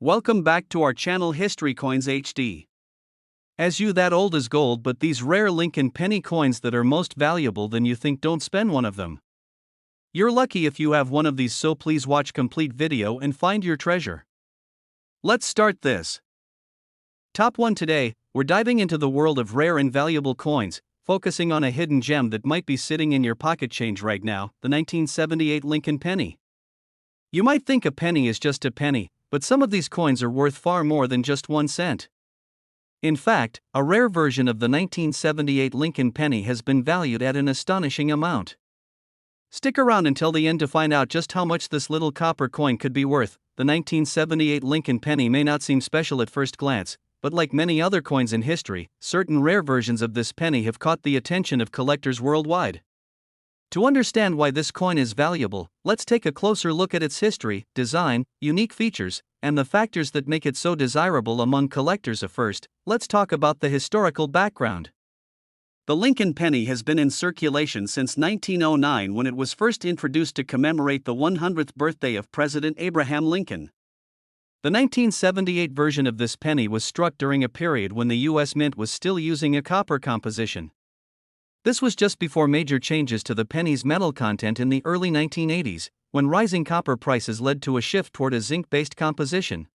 Welcome back to our channel History Coins HD. As you that old is gold, but these rare Lincoln penny coins that are most valuable than you think, don't spend one of them. You're lucky if you have one of these, so please watch complete video and find your treasure. Let's start this. Top 1 today, we're diving into the world of rare and valuable coins, focusing on a hidden gem that might be sitting in your pocket change right now, the 1978 Lincoln penny. You might think a penny is just a penny, but some of these coins are worth far more than just 1 cent. In fact, a rare version of the 1978 Lincoln penny has been valued at an astonishing amount. Stick around until the end to find out just how much this little copper coin could be worth. The 1978 Lincoln penny may not seem special at first glance, but like many other coins in history, certain rare versions of this penny have caught the attention of collectors worldwide. To understand why this coin is valuable, let's take a closer look at its history, design, unique features, and the factors that make it so desirable among collectors. First, let's talk about the historical background. The Lincoln penny has been in circulation since 1909, when it was first introduced to commemorate the 100th birthday of President Abraham Lincoln. The 1978 version of this penny was struck during a period when the U.S. Mint was still using a copper composition. This was just before major changes to the penny's metal content in the early 1980s, when rising copper prices led to a shift toward a zinc-based composition.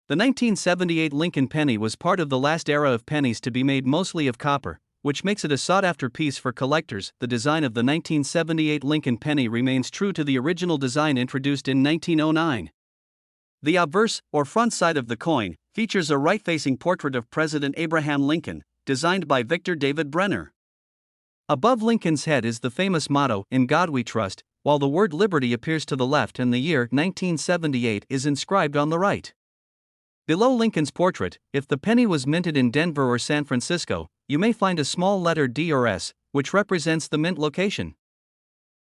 The 1978 Lincoln penny was part of the last era of pennies to be made mostly of copper, which makes it a sought-after piece for collectors. The design of the 1978 Lincoln penny remains true to the original design introduced in 1909. The obverse, or front side of the coin, features a right-facing portrait of President Abraham Lincoln, designed by Victor David Brenner. Above Lincoln's head is the famous motto, "In God We Trust," while the word liberty appears to the left and the year 1978 is inscribed on the right. Below Lincoln's portrait, if the penny was minted in Denver or San Francisco, you may find a small letter D or S, which represents the mint location.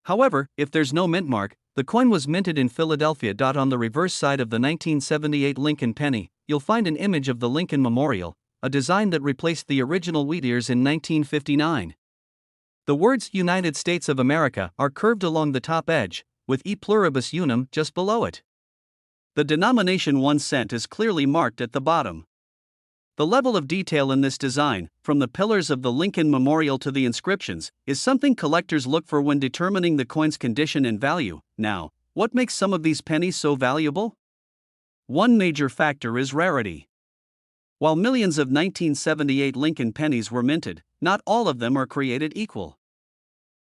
However, if there's no mint mark, the coin was minted in Philadelphia. On the reverse side of the 1978 Lincoln penny, you'll find an image of the Lincoln Memorial, a design that replaced the original wheat ears in 1959. The words United States of America are curved along the top edge, with E pluribus unum just below it. The denomination 1 cent is clearly marked at the bottom. The level of detail in this design, from the pillars of the Lincoln Memorial to the inscriptions, is something collectors look for when determining the coin's condition and value. Now, what makes some of these pennies so valuable? One major factor is rarity. While millions of 1978 Lincoln pennies were minted, not all of them are created equal.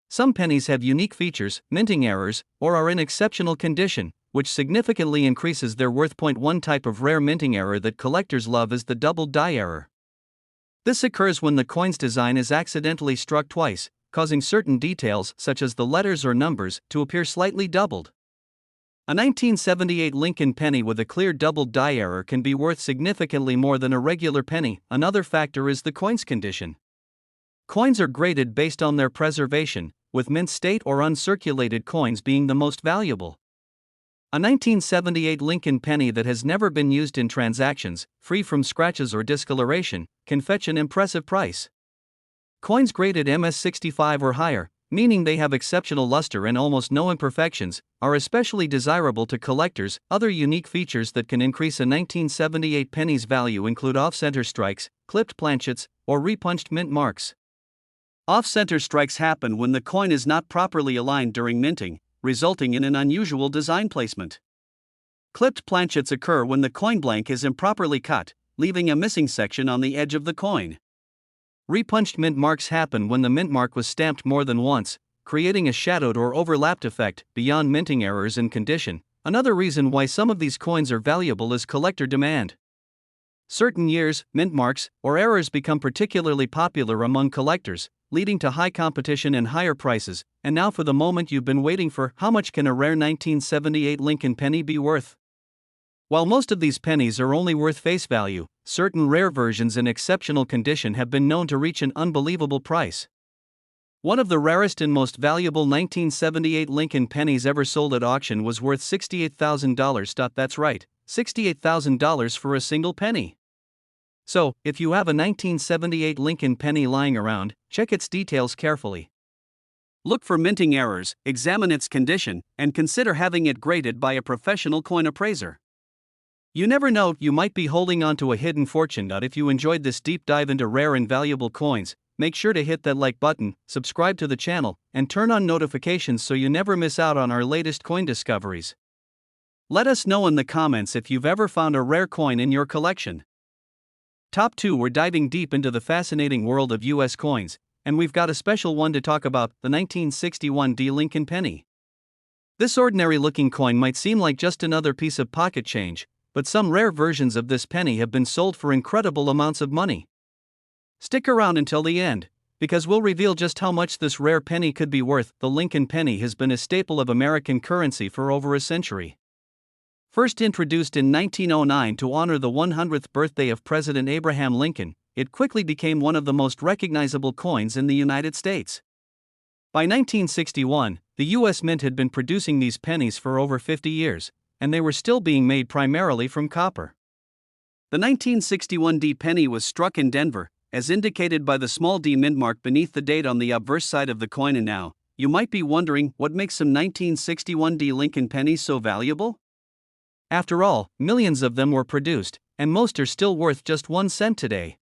Some pennies have unique features, minting errors, or are in exceptional condition, which significantly increases their worth. One type of rare minting error that collectors love is the double die error. This occurs when the coin's design is accidentally struck twice, causing certain details, such as the letters or numbers, to appear slightly doubled. A 1978 Lincoln penny with a clear double die error can be worth significantly more than a regular penny. Another factor is the coin's condition. Coins are graded based on their preservation, with mint state or uncirculated coins being the most valuable. A 1978 Lincoln penny that has never been used in transactions, free from scratches or discoloration, can fetch an impressive price. Coins graded MS65 or higher, meaning they have exceptional luster and almost no imperfections, are especially desirable to collectors. Other unique features that can increase a 1978 penny's value include off-center strikes, clipped planchets, or repunched mint marks. Off-center strikes happen when the coin is not properly aligned during minting, resulting in an unusual design placement. Clipped planchets occur when the coin blank is improperly cut, leaving a missing section on the edge of the coin. Repunched mint marks happen when the mint mark was stamped more than once, creating a shadowed or overlapped effect. Beyond minting errors and condition, another reason why some of these coins are valuable is collector demand. Certain years, mint marks, or errors become particularly popular among collectors, leading to high competition and higher prices. And now for the moment you've been waiting for: how much can a rare 1978 Lincoln penny be worth? While most of these pennies are only worth face value, certain rare versions in exceptional condition have been known to reach an unbelievable price. One of the rarest and most valuable 1978 Lincoln pennies ever sold at auction was worth $68,000. That's right, $68,000 for a single penny. So, if you have a 1978 Lincoln penny lying around, check its details carefully. Look for minting errors, examine its condition, and consider having it graded by a professional coin appraiser. You never know, you might be holding on to a hidden fortune. If you enjoyed this deep dive into rare and valuable coins, make sure to hit that like button, subscribe to the channel, and turn on notifications so you never miss out on our latest coin discoveries. Let us know in the comments if you've ever found a rare coin in your collection. Top 2, we're diving deep into the fascinating world of US coins, and we've got a special one to talk about, the 1961 D Lincoln penny. This ordinary-looking coin might seem like just another piece of pocket change, but some rare versions of this penny have been sold for incredible amounts of money. Stick around until the end, because we'll reveal just how much this rare penny could be worth. The Lincoln penny has been a staple of American currency for over a century. First introduced in 1909 to honor the 100th birthday of President Abraham Lincoln, it quickly became one of the most recognizable coins in the United States. By 1961, the U.S. Mint had been producing these pennies for over 50 years, and they were still being made primarily from copper. The 1961 D penny was struck in Denver, as indicated by the small D mint mark beneath the date on the obverse side of the coin. And now, you might be wondering, what makes some 1961 D Lincoln pennies so valuable? After all, millions of them were produced, and most are still worth just 1 cent today.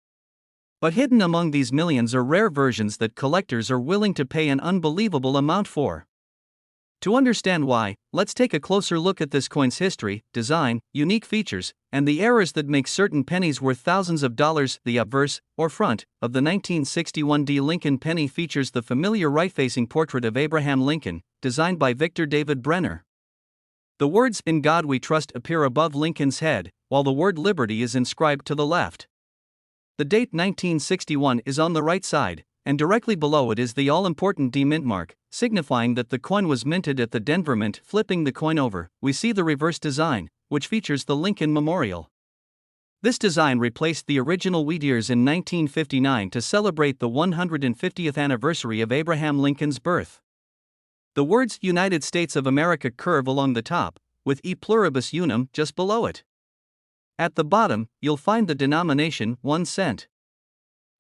But hidden among these millions are rare versions that collectors are willing to pay an unbelievable amount for. To understand why, let's take a closer look at this coin's history, design, unique features, and the errors that make certain pennies worth thousands of dollars. The obverse, or front, of the 1961 D Lincoln penny features the familiar right-facing portrait of Abraham Lincoln, designed by Victor David Brenner. The words, "In God We Trust," appear above Lincoln's head, while the word "Liberty" is inscribed to the left. The date 1961 is on the right side, and directly below it is the all-important D mint mark, signifying that the coin was minted at the Denver Mint. Flipping the coin over, we see the reverse design, which features the Lincoln Memorial. This design replaced the original wheat ears in 1959 to celebrate the 150th anniversary of Abraham Lincoln's birth. The words "United States of America" curve along the top, with "E pluribus unum" just below it. At the bottom, you'll find the denomination 1 cent.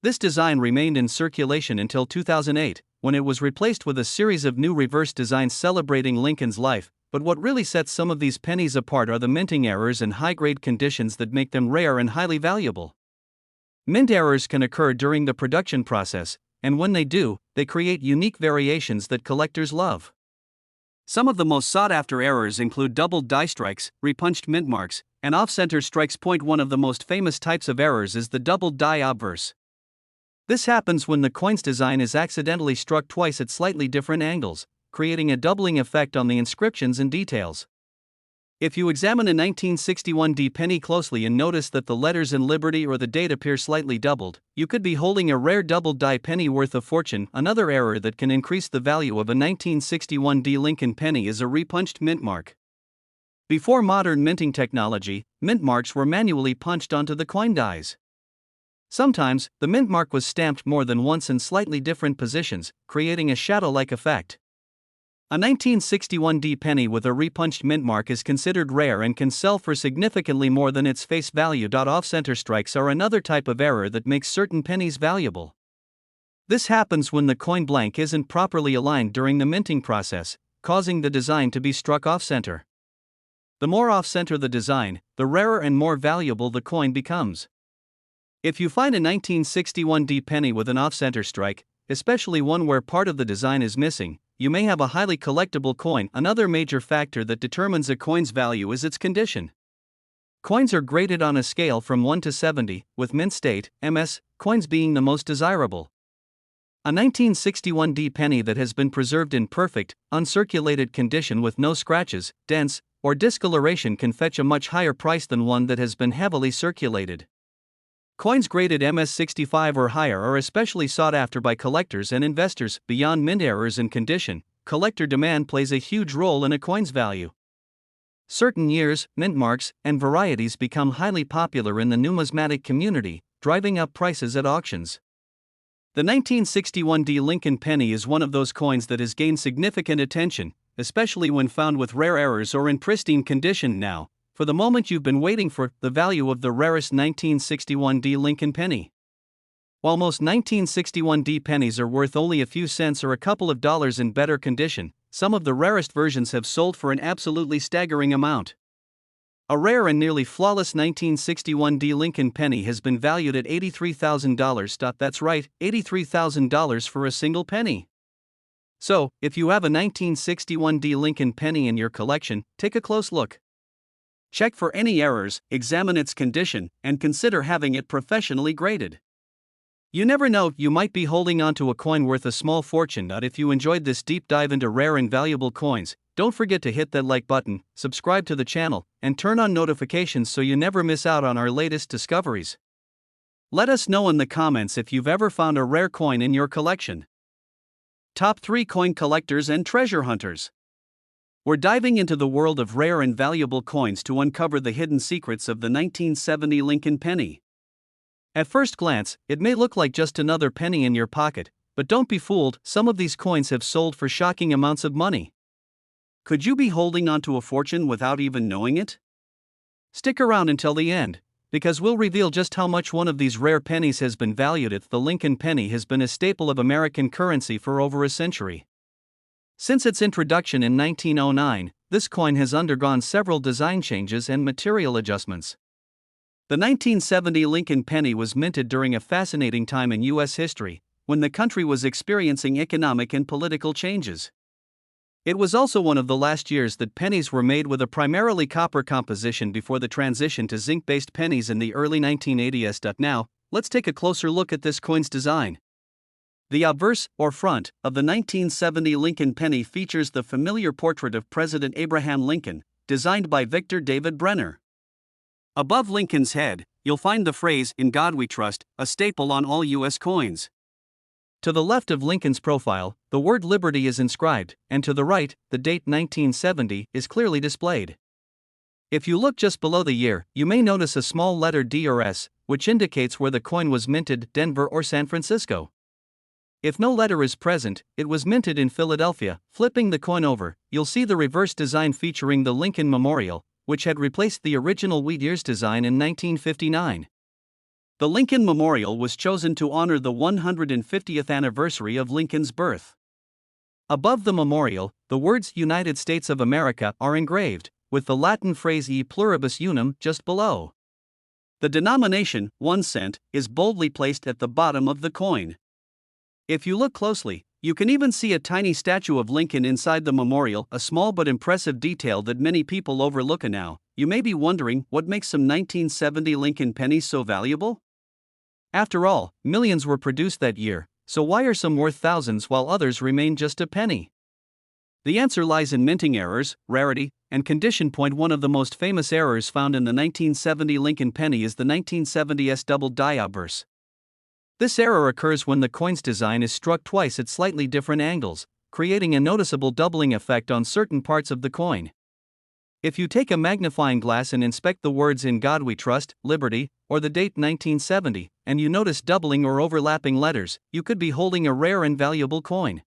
This design remained in circulation until 2008, when it was replaced with a series of new reverse designs celebrating Lincoln's life. But what really sets some of these pennies apart are the minting errors and high-grade conditions that make them rare and highly valuable. Mint errors can occur during the production process, and when they do, they create unique variations that collectors love. Some of the most sought-after errors include doubled die strikes, repunched mint marks, and off-center strikes. One of the most famous types of errors is the doubled die obverse. This happens when the coin's design is accidentally struck twice at slightly different angles, creating a doubling effect on the inscriptions and details. If you examine a 1961 D penny closely and notice that the letters in Liberty or the date appear slightly doubled, you could be holding a rare doubled die penny worth a fortune. Another error that can increase the value of a 1961 D Lincoln penny is a repunched mint mark. Before modern minting technology, mint marks were manually punched onto the coin dies. Sometimes, the mint mark was stamped more than once in slightly different positions, creating a shadow-like effect. A 1961 D penny with a repunched mint mark is considered rare and can sell for significantly more than its face value. Off-center strikes are another type of error that makes certain pennies valuable. This happens when the coin blank isn't properly aligned during the minting process, causing the design to be struck off-center. The more off-center the design, the rarer and more valuable the coin becomes. If you find a 1961 D penny with an off-center strike, especially one where part of the design is missing, you may have a highly collectible coin. Another major factor that determines a coin's value is its condition. Coins are graded on a scale from 1 to 70, with mint state, MS, coins being the most desirable. A 1961 D penny that has been preserved in perfect, uncirculated condition with no scratches, dents, or discoloration can fetch a much higher price than one that has been heavily circulated. Coins graded MS-65 or higher are especially sought after by collectors and investors. Beyond mint errors and condition, collector demand plays a huge role in a coin's value. Certain years, mint marks, and varieties become highly popular in the numismatic community, driving up prices at auctions. The 1961 D Lincoln penny is one of those coins that has gained significant attention, especially when found with rare errors or in pristine condition. Now, for the moment you've been waiting for, the value of the rarest 1961 D Lincoln penny. While most 1961 D pennies are worth only a few cents or a couple of dollars in better condition, some of the rarest versions have sold for an absolutely staggering amount. A rare and nearly flawless 1961 D Lincoln penny has been valued at $83,000. That's right, $83,000 for a single penny. So, if you have a 1961 D Lincoln penny in your collection, take a close look. Check for any errors, examine its condition, and consider having it professionally graded. You never know, you might be holding onto a coin worth a small fortune. If you enjoyed this deep dive into rare and valuable coins, don't forget to hit that like button, subscribe to the channel, and turn on notifications so you never miss out on our latest discoveries. Let us know in the comments if you've ever found a rare coin in your collection. Top 3 Coin Collectors and Treasure Hunters. We're diving into the world of rare and valuable coins to uncover the hidden secrets of the 1970 Lincoln penny. At first glance, it may look like just another penny in your pocket, but don't be fooled, some of these coins have sold for shocking amounts of money. Could you be holding onto a fortune without even knowing it? Stick around until the end, because we'll reveal just how much one of these rare pennies has been valued at. The Lincoln penny has been a staple of American currency for over a century. Since its introduction in 1909, this coin has undergone several design changes and material adjustments. The 1970 Lincoln penny was minted during a fascinating time in U.S. history, when the country was experiencing economic and political changes. It was also one of the last years that pennies were made with a primarily copper composition before the transition to zinc-based pennies in the early 1980s. Now, let's take a closer look at this coin's design. The obverse, or front, of the 1970 Lincoln penny features the familiar portrait of President Abraham Lincoln, designed by Victor David Brenner. Above Lincoln's head, you'll find the phrase, "In God We Trust," a staple on all U.S. coins. To the left of Lincoln's profile, the word Liberty is inscribed, and to the right, the date 1970 is clearly displayed. If you look just below the year, you may notice a small letter D or S, which indicates where the coin was minted, Denver or San Francisco. If no letter is present, it was minted in Philadelphia. Flipping the coin over, you'll see the reverse design featuring the Lincoln Memorial, which had replaced the original wheat ears design in 1959. The Lincoln Memorial was chosen to honor the 150th anniversary of Lincoln's birth. Above the memorial, the words United States of America are engraved, with the Latin phrase E pluribus unum just below. The denomination, 1 cent, is boldly placed at the bottom of the coin. If you look closely, you can even see a tiny statue of Lincoln inside the memorial, a small but impressive detail that many people overlook. Now, you may be wondering what makes some 1970 Lincoln pennies so valuable? After all, millions were produced that year, so why are some worth thousands while others remain just a penny? The answer lies in minting errors, rarity, and condition. One of the most famous errors found in the 1970 Lincoln penny is the 1970s double die obverse. This error occurs when the coin's design is struck twice at slightly different angles, creating a noticeable doubling effect on certain parts of the coin. If you take a magnifying glass and inspect the words "In God We Trust," "Liberty," or the date 1970, and you notice doubling or overlapping letters, you could be holding a rare and valuable coin.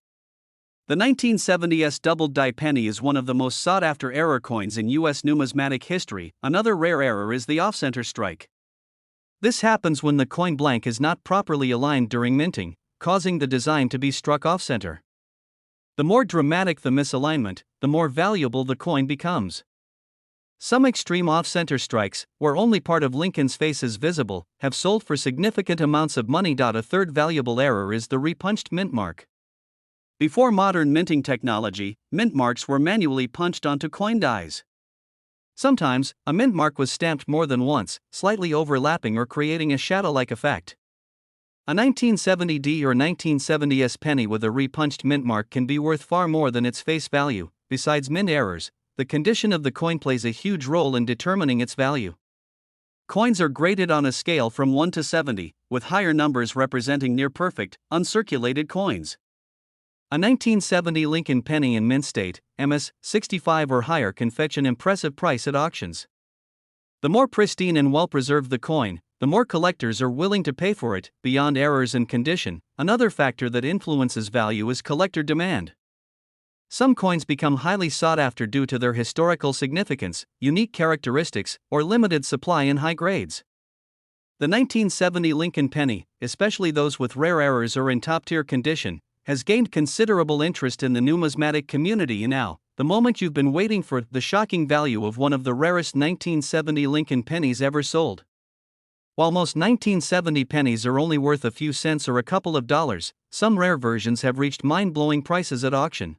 The 1970s double die penny is one of the most sought-after error coins in U.S. numismatic history. Another rare error is the off-center strike. This happens when the coin blank is not properly aligned during minting, causing the design to be struck off-center. The more dramatic the misalignment, the more valuable the coin becomes. Some extreme off-center strikes, where only part of Lincoln's face is visible, have sold for significant amounts of money. A third valuable error is the repunched mint mark. Before modern minting technology, mint marks were manually punched onto coin dies. Sometimes, a mint mark was stamped more than once, slightly overlapping or creating a shadow-like effect. A 1970 D or 1970s penny with a repunched mint mark can be worth far more than its face value. Besides mint errors, the condition of the coin plays a huge role in determining its value. Coins are graded on a scale from 1 to 70, with higher numbers representing near-perfect, uncirculated coins. A 1970 Lincoln penny in mint state, MS 65 or higher, can fetch an impressive price at auctions. The more pristine and well-preserved the coin, the more collectors are willing to pay for it. Beyond errors and condition, another factor that influences value is collector demand. Some coins become highly sought after due to their historical significance, unique characteristics, or limited supply in high grades. The 1970 Lincoln penny, especially those with rare errors or in top-tier condition, has gained considerable interest in the numismatic community. Now, the moment you've been waiting for, the shocking value of one of the rarest 1970 Lincoln pennies ever sold. While most 1970 pennies are only worth a few cents or a couple of dollars, some rare versions have reached mind-blowing prices at auction.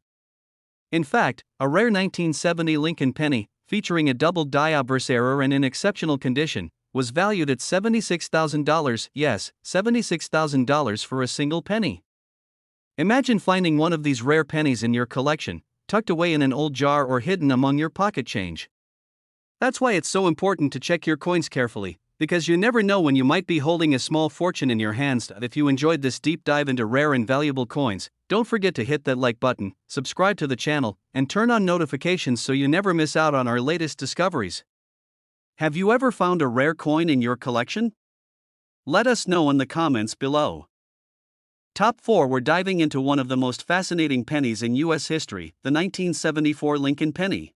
In fact, a rare 1970 Lincoln penny, featuring a double die obverse error and in exceptional condition, was valued at $76,000, yes, $76,000 for a single penny. Imagine finding one of these rare pennies in your collection, tucked away in an old jar or hidden among your pocket change. That's why it's so important to check your coins carefully, because you never know when you might be holding a small fortune in your hands. If you enjoyed this deep dive into rare and valuable coins, don't forget to hit that like button, subscribe to the channel, and turn on notifications so you never miss out on our latest discoveries. Have you ever found a rare coin in your collection? Let us know in the comments below. Top 4. We're diving into one of the most fascinating pennies in U.S. history, the 1974 Lincoln penny.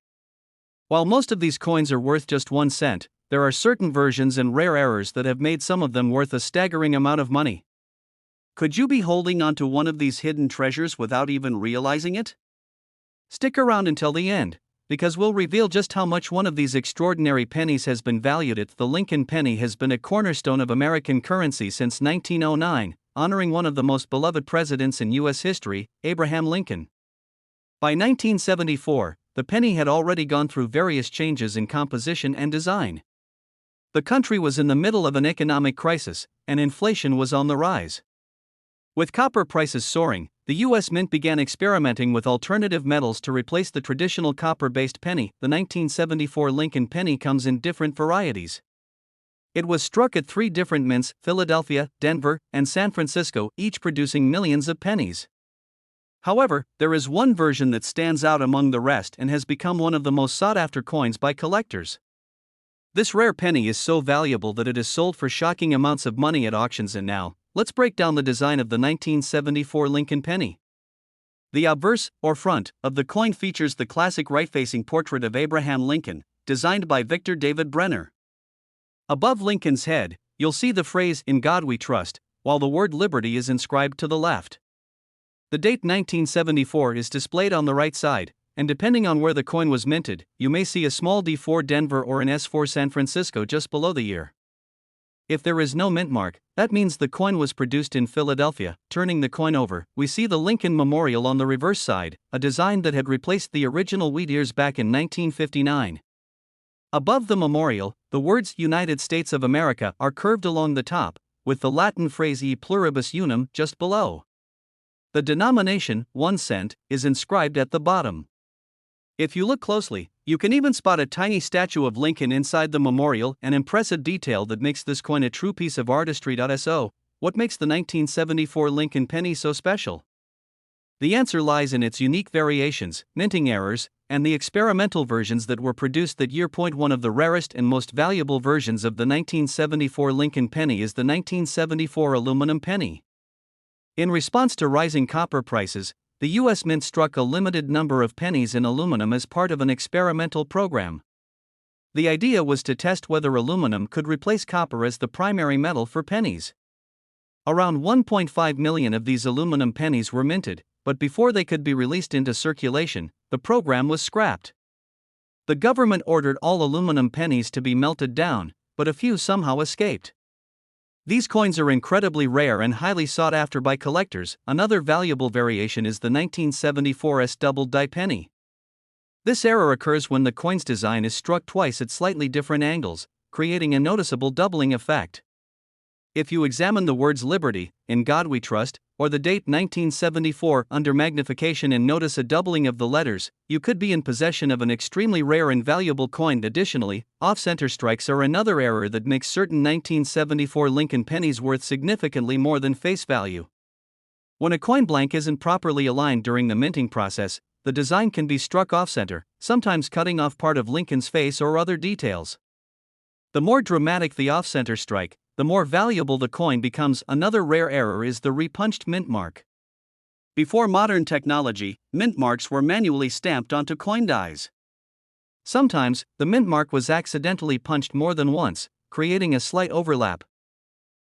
While most of these coins are worth just 1 cent, there are certain versions and rare errors that have made some of them worth a staggering amount of money. Could you be holding onto one of these hidden treasures without even realizing it? Stick around until the end, because we'll reveal just how much one of these extraordinary pennies has been valued at. The Lincoln penny has been a cornerstone of American currency since 1909, honoring one of the most beloved presidents in U.S. history, Abraham Lincoln. By 1974, the penny had already gone through various changes in composition and design. The country was in the middle of an economic crisis, and inflation was on the rise. With copper prices soaring, the U.S. Mint began experimenting with alternative metals to replace the traditional copper-based penny. The 1974 Lincoln penny comes in different varieties. It was struck at 3 different mints, Philadelphia, Denver, and San Francisco, each producing millions of pennies. However, there is one version that stands out among the rest and has become one of the most sought-after coins by collectors. This rare penny is so valuable that it is sold for shocking amounts of money at auctions. And now, let's break down the design of the 1974 Lincoln penny. The obverse, or front, of the coin features the classic right-facing portrait of Abraham Lincoln, designed by Victor David Brenner. Above Lincoln's head, you'll see the phrase, "In God We Trust," while the word liberty is inscribed to the left. The date 1974 is displayed on the right side, and depending on where the coin was minted, you may see a small D4 Denver or an S4 San Francisco just below the year. If there is no mint mark, that means the coin was produced in Philadelphia. Turning the coin over, we see the Lincoln Memorial on the reverse side, a design that had replaced the original wheat ears back in 1959. Above the memorial, the words United States of America are curved along the top, with the Latin phrase E pluribus unum just below. The denomination, 1 cent, is inscribed at the bottom. If you look closely, you can even spot a tiny statue of Lincoln inside the memorial, an impressive detail that makes this coin a true piece of artistry. So, what makes the 1974 Lincoln penny so special? The answer lies in its unique variations, minting errors, and the experimental versions that were produced that year. One of the rarest and most valuable versions of the 1974 Lincoln penny is the 1974 aluminum penny. In response to rising copper prices, the U.S. Mint struck a limited number of pennies in aluminum as part of an experimental program. The idea was to test whether aluminum could replace copper as the primary metal for pennies. Around 1.5 million of these aluminum pennies were minted, but before they could be released into circulation, the program was scrapped. The government ordered all aluminum pennies to be melted down, but a few somehow escaped. These coins are incredibly rare and highly sought after by collectors. Another valuable variation is the 1974 double die penny. This error occurs when the coin's design is struck twice at slightly different angles, creating a noticeable doubling effect. If you examine the words "Liberty," "In God We Trust," or the date 1974 under magnification and notice a doubling of the letters, you could be in possession of an extremely rare and valuable coin. Additionally, off-center strikes are another error that makes certain 1974 Lincoln pennies worth significantly more than face value. When a coin blank isn't properly aligned during the minting process, the design can be struck off-center, sometimes cutting off part of Lincoln's face or other details. The more dramatic the off-center strike, the more valuable the coin becomes. Another rare error is the repunched mint mark. Before modern technology, mint marks were manually stamped onto coin dies. Sometimes, the mint mark was accidentally punched more than once, creating a slight overlap.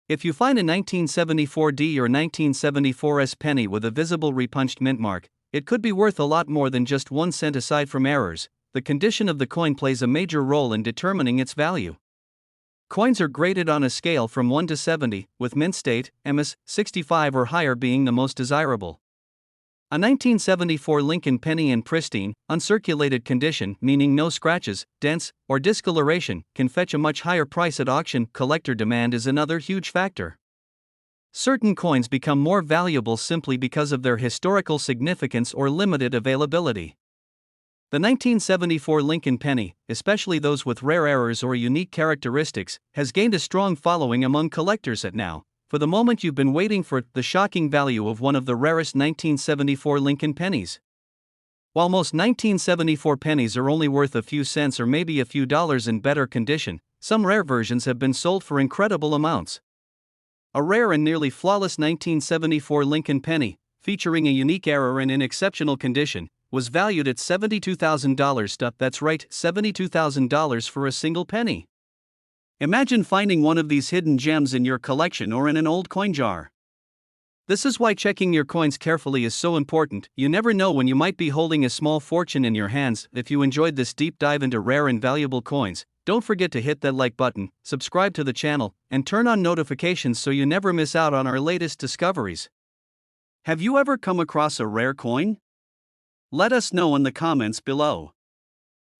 If you find a 1974 D or 1974 S penny with a visible repunched mint mark, it could be worth a lot more than just 1 cent. Aside from errors, the condition of the coin plays a major role in determining its value. Coins are graded on a scale from 1 to 70, with mint state, MS, 65 or higher being the most desirable. A 1974 Lincoln penny in pristine, uncirculated condition, meaning no scratches, dents, or discoloration, can fetch a much higher price at auction. Collector demand is another huge factor. Certain coins become more valuable simply because of their historical significance or limited availability. The 1974 Lincoln penny, especially those with rare errors or unique characteristics, has gained a strong following among collectors. At now, for the moment you've been waiting for, the shocking value of one of the rarest 1974 Lincoln pennies. While most 1974 pennies are only worth a few cents or maybe a few dollars in better condition, some rare versions have been sold for incredible amounts. A rare and nearly flawless 1974 Lincoln penny, featuring a unique error and in exceptional condition, was valued at $72,000. That's right, $72,000 for a single penny. Imagine finding one of these hidden gems in your collection or in an old coin jar. This is why checking your coins carefully is so important. You never know when you might be holding a small fortune in your hands. If you enjoyed this deep dive into rare and valuable coins, don't forget to hit that like button, subscribe to the channel, and turn on notifications so you never miss out on our latest discoveries. Have you ever come across a rare coin? Let us know in the comments below.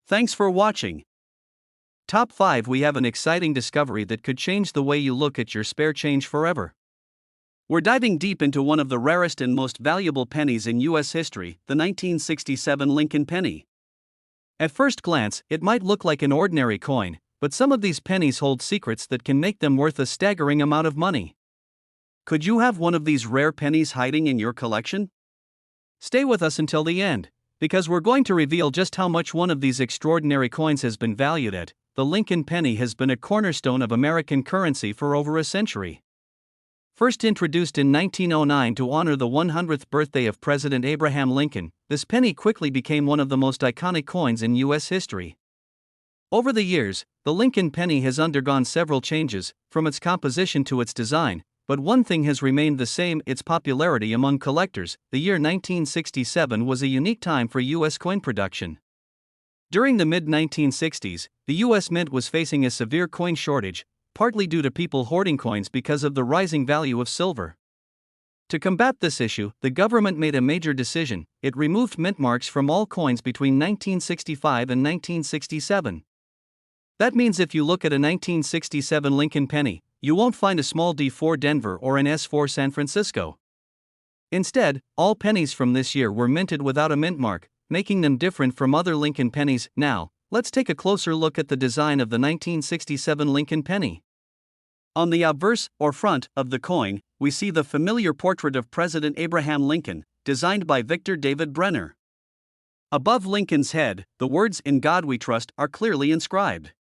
Thanks for watching. Top 5. We have an exciting discovery that could change the way you look at your spare change forever. We're diving deep into one of the rarest and most valuable pennies in U.S. history, the 1967 Lincoln penny. At first glance, it might look like an ordinary coin, but some of these pennies hold secrets that can make them worth a staggering amount of money. Could you have one of these rare pennies hiding in your collection? Stay with us until the end, because we're going to reveal just how much one of these extraordinary coins has been valued at. The Lincoln penny has been a cornerstone of American currency for over a century. First introduced in 1909 to honor the 100th birthday of President Abraham Lincoln, this penny quickly became one of the most iconic coins in U.S. history. Over the years, the Lincoln penny has undergone several changes, from its composition to its design, but one thing has remained the same: its popularity among collectors. The year 1967 was a unique time for U.S. coin production. During the mid-1960s, the U.S. Mint was facing a severe coin shortage, partly due to people hoarding coins because of the rising value of silver. To combat this issue, the government made a major decision. It removed mint marks from all coins between 1965 and 1967. That means if you look at a 1967 Lincoln penny, you won't find a small D4 Denver or an S4 San Francisco. Instead, all pennies from this year were minted without a mint mark, making them different from other Lincoln pennies. Now, let's take a closer look at the design of the 1967 Lincoln penny. On the obverse, or front, of the coin, we see the familiar portrait of President Abraham Lincoln, designed by Victor David Brenner. Above Lincoln's head, the words "In God We Trust" are clearly inscribed.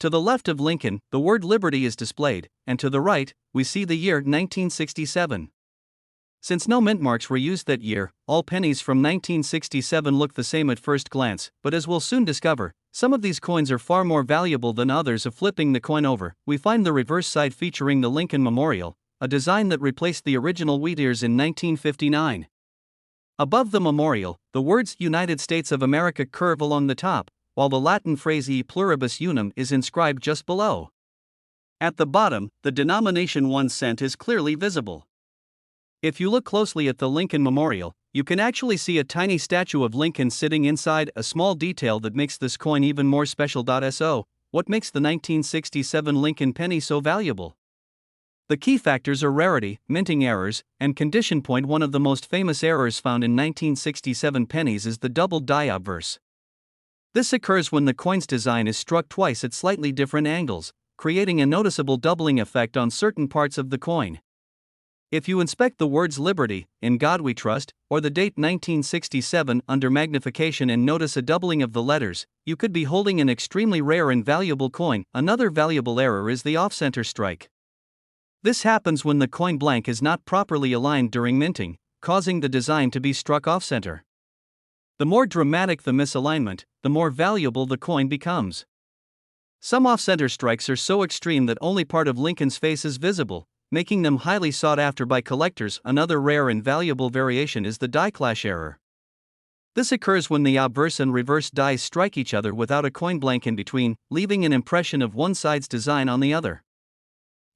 To the left of Lincoln, the word Liberty is displayed, and to the right, we see the year 1967. Since no mint marks were used that year, all pennies from 1967 look the same at first glance, but as we'll soon discover, some of these coins are far more valuable than others. Of flipping the coin over, we find the reverse side featuring the Lincoln Memorial, a design that replaced the original wheat ears in 1959. Above the memorial, the words "United States of America" curve along the top, while the Latin phrase "E pluribus unum" is inscribed just below. At the bottom, the denomination 1 cent is clearly visible. If you look closely at the Lincoln Memorial, you can actually see a tiny statue of Lincoln sitting inside, a small detail that makes this coin even more special. So, what makes the 1967 Lincoln penny so valuable? The key factors are rarity, minting errors, and condition. One of the most famous errors found in 1967 pennies is the double die obverse. This occurs when the coin's design is struck twice at slightly different angles, creating a noticeable doubling effect on certain parts of the coin. If you inspect the words "Liberty, in God We Trust," or the date 1967 under magnification and notice a doubling of the letters, you could be holding an extremely rare and valuable coin. Another valuable error is the off-center strike. This happens when the coin blank is not properly aligned during minting, causing the design to be struck off-center. The more dramatic the misalignment, the more valuable the coin becomes. Some off-center strikes are so extreme that only part of Lincoln's face is visible, making them highly sought after by collectors. Another rare and valuable variation is the die clash error. This occurs when the obverse and reverse dies strike each other without a coin blank in between, leaving an impression of one side's design on the other.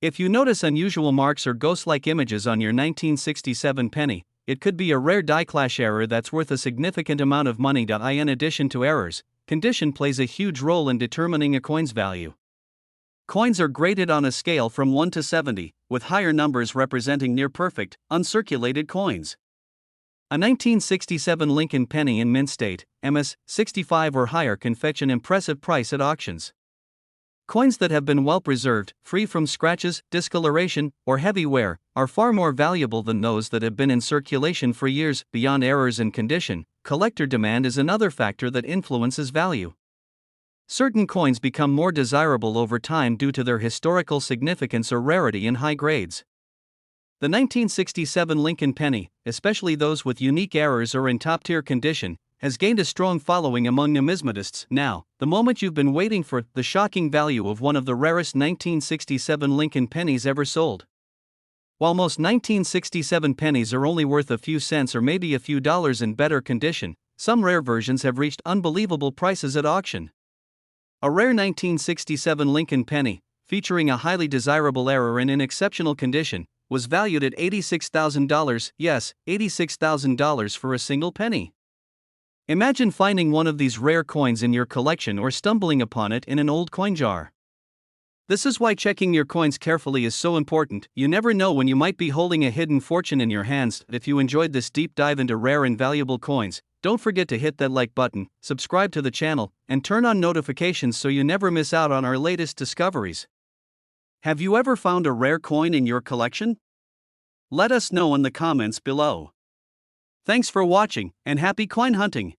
If you notice unusual marks or ghost-like images on your 1967 penny, it could be a rare die clash error that's worth a significant amount of money. In addition to errors, condition plays a huge role in determining a coin's value. Coins are graded on a scale from 1 to 70, with higher numbers representing near-perfect, uncirculated coins. A 1967 Lincoln penny in mint state, MS 65 or higher, can fetch an impressive price at auctions. Coins that have been well preserved, free from scratches, discoloration, or heavy wear, are far more valuable than those that have been in circulation for years. Beyond errors and condition, collector demand is another factor that influences value. Certain coins become more desirable over time due to their historical significance or rarity in high grades. The 1967 Lincoln penny, especially those with unique errors or in top-tier condition, has gained a strong following among numismatists. Now, the moment you've been waiting for: the shocking value of one of the rarest 1967 Lincoln pennies ever sold. While most 1967 pennies are only worth a few cents or maybe a few dollars in better condition, some rare versions have reached unbelievable prices at auction. A rare 1967 Lincoln penny, featuring a highly desirable error and in exceptional condition, was valued at $86,000, yes, $86,000 for a single penny. Imagine finding one of these rare coins in your collection or stumbling upon it in an old coin jar. This is why checking your coins carefully is so important. You never know when you might be holding a hidden fortune in your hands. If you enjoyed this deep dive into rare and valuable coins, don't forget to hit that like button, subscribe to the channel, and turn on notifications so you never miss out on our latest discoveries. Have you ever found a rare coin in your collection? Let us know in the comments below. Thanks for watching, and happy coin hunting!